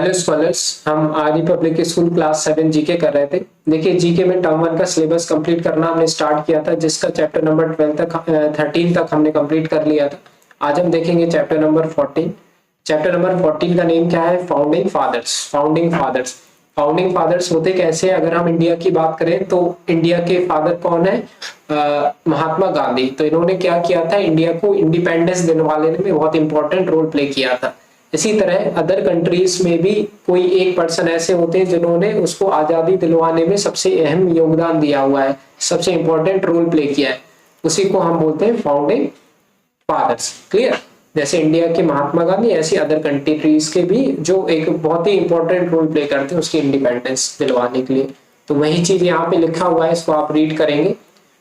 Hello scholars, हम RD public school class 7 GK कर रहे थे। देखिए जीके में टर्म 1 का सिलेबस कंप्लीट करना हमने स्टार्ट किया था, जिसका चैप्टर नंबर 12 तक 13 तक हमने कंप्लीट कर लिया था। आज हम देखेंगे चैप्टर नंबर 14। चैप्टर नंबर 14 का नेम क्या है? Founding fathers. Founding fathers, founding fathers होते कैसे? अगर हम इंडिया की बात करें तो इंडिया के फादर कौन है? महात्मा गांधी। तो इन्होंने क्या किया था? इंडिया को इंडिपेंडेंस दिलवाने में बहुत इंपॉर्टेंट रोल प्ले किया था। इसी तरह अदर कंट्रीज में भी कोई एक पर्सन ऐसे होते हैं जिन्होंने उसको आजादी दिलवाने में सबसे अहम योगदान दिया हुआ है, सबसे इंपॉर्टेंट रोल प्ले किया है। उसी को हम बोलते हैं फाउंडिंग फादर्स। क्लियर? जैसे इंडिया के महात्मा गांधी, ऐसे अदर कंट्रीज के भी जो एक बहुत ही इंपॉर्टेंट रोल प्ले करते हैं उसकी इंडिपेंडेंस दिलवाने के लिए। तो वही चीज यहाँ पे लिखा हुआ है, इसको आप रीड करेंगे।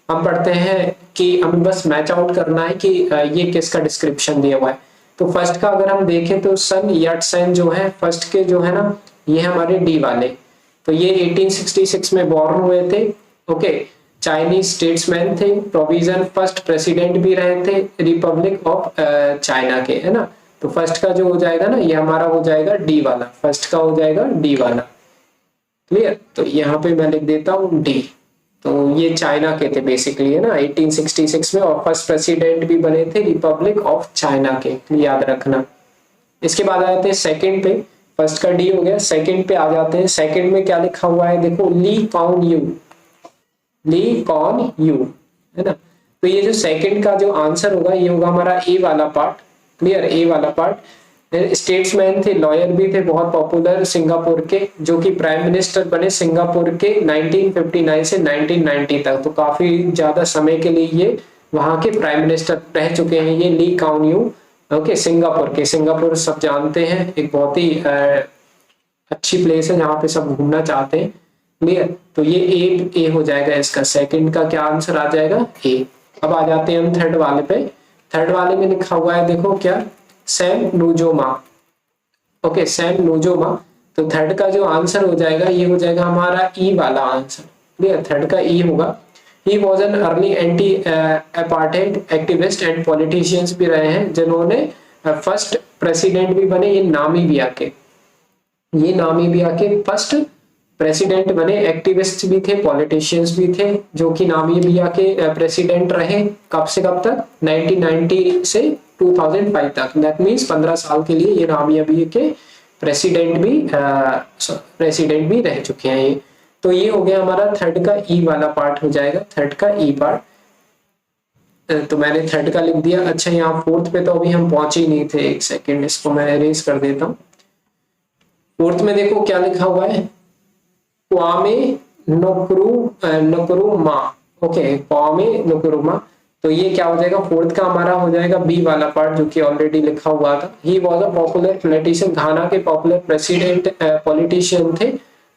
हम पढ़ते हैं कि हमें बस मैच आउट करना है कि ये किसका डिस्क्रिप्शन दिया हुआ है। तो फर्स्ट का अगर हम देखें तो सन याटसेन जो है फर्स्ट के जो है ना, ये हमारे डी वाले। तो ये 1866 में बॉर्न हुए थे। ओके, चाइनीज स्टेट्समैन थे, प्रोविजन फर्स्ट प्रेसिडेंट भी रहे थे रिपब्लिक ऑफ चाइना के, है ना। तो फर्स्ट का जो हो जाएगा ना, ये हमारा हो जाएगा डी वाला। फर्स्ट का हो जाएगा डी वाला। क्लियर? तो यहाँ पे मैं लिख देता हूँ डी। तो ये चाइना के थे बेसिकली, है ना, 1866 में। और फर्स्ट प्रेसिडेंट भी बने थे रिपब्लिक ऑफ चाइना के, याद रखना। इसके बाद आ जाते हैं सेकंड पे। फर्स्ट का डी हो गया, सेकंड पे आ जाते हैं। सेकंड में क्या लिखा हुआ है? देखो, Lee Kuan Yew. Lee Kuan Yew, है ना। तो ये जो सेकंड का जो आंसर होगा ये होगा हमारा ए वाला पार्ट। क्लियर? ए वाला पार्ट। स्टेट्समैन थे, लॉयर भी थे, बहुत पॉपुलर सिंगापुर के, जो कि प्राइम मिनिस्टर बने सिंगापुर के 1959 से 1990 तक। तो काफी ज्यादा समय के लिए ये वहां के प्राइम मिनिस्टर रह चुके हैं, ये ली काउन यू। ओके, सिंगापुर के। सिंगापुर सब जानते हैं, एक बहुत ही अच्छी प्लेस है जहाँ पे सब घूमना चाहते हैं। क्लियर? तो ये ए हो जाएगा इसका। सेकंड का क्या आंसर आ जाएगा? ए। अब आ जाते हैं हम थर्ड वाले पे। थर्ड वाले में लिखा हुआ है, देखो क्या, Sam Nujoma. Okay, Sam Nujoma. तो थर्ड का जो आंसर हो जाएगा ये हो जाएगा हमारा ई वाला आंसर। क्लियर? थर्ड का ई होगा। He was an early anti apartheid activist and politicians भी रहे हैं, जिन्होंने फर्स्ट प्रेसिडेंट भी बने। ये नामीबिया के फर्स्ट प्रेसिडेंट बने। एक्टिविस्ट भी थे, पॉलिटिशियंस भी थे, जो कि नामीबिया के प्रेसिडेंट रहे। कब से कब तक? 1990 से 2005 तक। दैट मीन्स 15 साल के लिए ये नामीबिया के प्रेसिडेंट भी रह चुके हैं ये। तो ये हो गया हमारा थर्ड का ई वाला पार्ट हो जाएगा, थर्ड का ई पार्ट। तो मैंने थर्ड का लिख दिया। अच्छा, यहाँ फोर्थ पे तो अभी हम पहुंचे ही नहीं थे। एक सेकेंड, इसको मैं एरेज कर देता हूँ। फोर्थ में देखो क्या लिखा हुआ है, क्वामे नक्रुमा। ओके, क्वामे नक्रुमा। तो ये क्या हो जाएगा? फोर्थ का हमारा हो जाएगा बी वाला पार्ट, जो कि ऑलरेडी लिखा हुआ था। He was a popular politician. Ghana के पॉपुलर प्रेसिडेंट पॉलिटिशियन थे,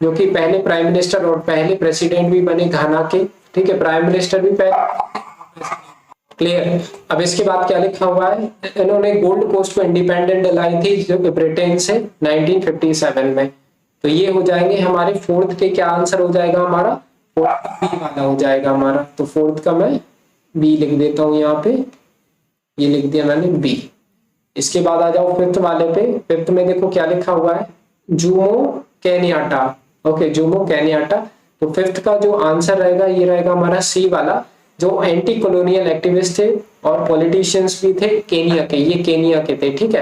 जो कि पहले प्राइम मिनिस्टर और पहले प्रेसिडेंट भी बने घाना के। ठीक है, प्राइम मिनिस्टर भी पहले। क्लियर? अब इसके बाद क्या लिखा हुआ है? इन्होंने गोल्ड कोस्ट को इंडिपेंडेंट दिलाई थी जो ब्रिटेन से 1957 में। तो ये हो जाएंगे हमारे फोर्थ के। क्या आंसर हो जाएगा हमारा? फोर्थ बी वाला हो जाएगा हमारा। तो फोर्थ का मैं बी लिख देता हूँ यहाँ पे, ये लिख दिया मैंने बी। इसके बाद आ जाओ फिफ्थ वाले पे। फिफ्थ में देखो क्या लिखा हुआ है, Jomo Kenyatta. Okay, Jomo Kenyatta. Fifth फिफ्थ का जो आंसर रहेगा ये रहेगा हमारा सी वाला, जो एंटी कॉलोनियल एक्टिविस्ट थे और पॉलिटिशियंस भी थे केनिया के। ये केनिया के थे। ठीक है,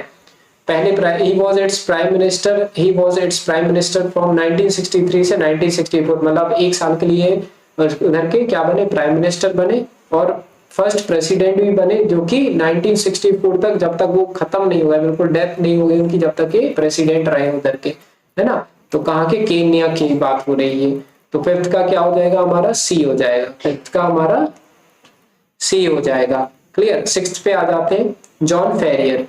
पहले he was its prime minister from 1963 से 1964। मतलब एक साल के लिए उधर के क्या बने? प्राइम मिनिस्टर बने। और फर्स्ट प्रेसिडेंट भी बने, जो कि 1964 तक, जब तक वो खत्म नहीं हुआ, बिल्कुल डेथ नहीं हुई उनकी, जब तक ये प्रेसिडेंट रहे उधर के, है ना। तो कहाँ के? केन्या की बात हो रही है। तो फिफ्थ का क्या हो जाएगा हमारा? सी हो जाएगा। फिफ्थ का हमारा सी हो जाएगा। क्लियर? सिक्स्थ पे आ जाते हैं, जॉन फेरियर।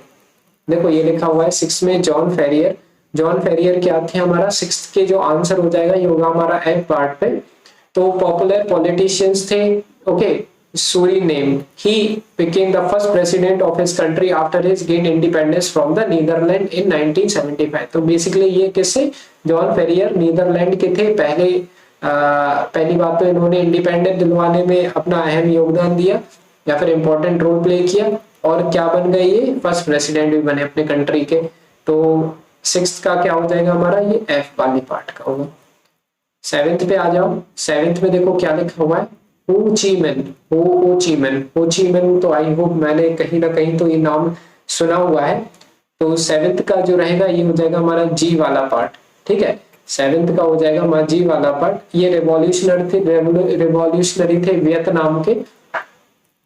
देखो ये लिखा हुआ है सिक्स में, जॉन फेरियर। जॉन फेरियर क्या थे हमारा? सिक्स्थ के जो आंसर हो जाएगा ये होगा हमारा एफ पार्ट पे। तो पॉपुलर पॉलिटिशियंस थे। Okay, Suriname. He became the first president of his country after his gained independence from the Netherlands in 1975. तो बेसिकली ये किससे? जॉन फेरियर नीदरलैंड के थे। पहली बात तो इन्होंने इंडिपेंडेंट दिलवाने में अपना अहम योगदान दिया या फिर इंपॉर्टेंट रोल प्ले किया। और क्या बन गए? ये फर्स्ट प्रेसिडेंट भी बने अपने कंट्री के। तो सिक्स्थ का क्या हो जाएगा हमारा, ये एफ वाली पार्ट का होगा। सेवेंथ पे आ जाओ, सेवेंथ में देखो क्या लिखा हुआ है, हो ची मिन, हो ची मिन, हो ची मिन, तो आई होप मैंने कहीं ना कहीं तो ये नाम सुना हुआ है। तो सेवेंथ का जो रहेगा ये हो जाएगा हमारा जी वाला पार्ट, ठीक है, सेवेंथ का हो जाएगा हमारा जी वाला पार्ट। ये रिवॉल्यूशनरी थे वियतनाम के।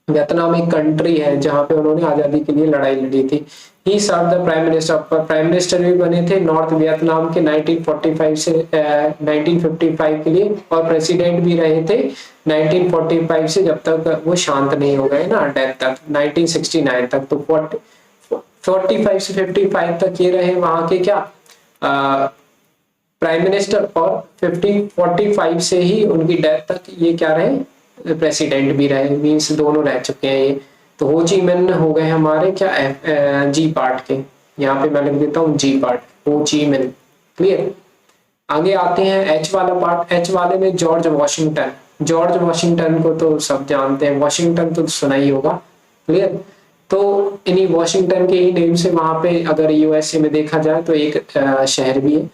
वियतनाम एक कंट्री है जहां पे उन्होंने आजादी के लिए लड़ाई लड़ी थी। He serve the prime minister, prime minister भी बने थे नॉर्थ वियतनाम के 1945 से 1955 के लिए, और प्रेसिडेंट भी रहे थे 1945 से जब तक वो शांत नहीं हो गए ना, डेथ तक 1969 तक। तो 45 से 55 तक ये रहे वहां के क्या प्राइम मिनिस्टर, और 45 से ही उनकी डेथ तक ये क्या रहे, प्रेसिडेंट भी रहे, मीन्स दोनों रह चुके हैं ये। तो हो ची मिन हो गए हमारे क्या जी पार्ट के, यहाँ पे मैं लिख देता हूँ जी पार्ट, हो ची मिन, क्लियर। आगे आते हैं एच वाला पार्ट। एच वाले में जॉर्ज वॉशिंगटन, जॉर्ज वॉशिंगटन को तो सब जानते हैं, वॉशिंगटन तो सुना ही होगा, क्लियर। तो इन्हीं वॉशिंगटन के ही नेम से वहां पे अगर यूएसए में देखा जाए तो एक शहर भी है।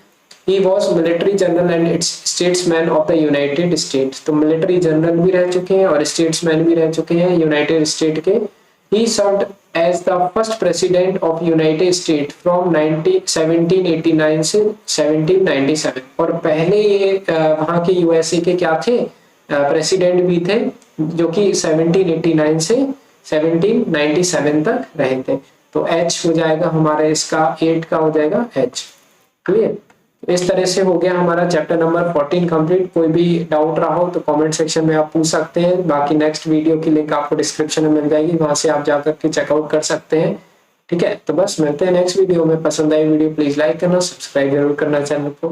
He was military general and statesman of the United States, तो मिलिट्री जनरल भी रह चुके हैं और स्टेट्समैन भी रह चुके हैं यूनाइटेड स्टेट के। He served as the first president of United States from 1789 से 1797, और पहले ये वहाँ के यूएसए के क्या थे, प्रेसिडेंट भी थे, जो कि 1789 से 1797 तक रहे थे। तो एच हो जाएगा हमारा, इसका 8 का हो जाएगा एच, क्लियर। इस तरह से हो गया हमारा चैप्टर नंबर 14 कंप्लीट। कोई भी डाउट रहा हो तो कमेंट सेक्शन में आप पूछ सकते हैं, बाकी नेक्स्ट वीडियो की लिंक आपको डिस्क्रिप्शन में मिल जाएगी, वहां से आप जाकर के चेकआउट कर सकते हैं, ठीक है। तो बस मिलते हैं नेक्स्ट वीडियो में। पसंद आई वीडियो प्लीज लाइक करना, सब्सक्राइब जरूर करना चैनल को।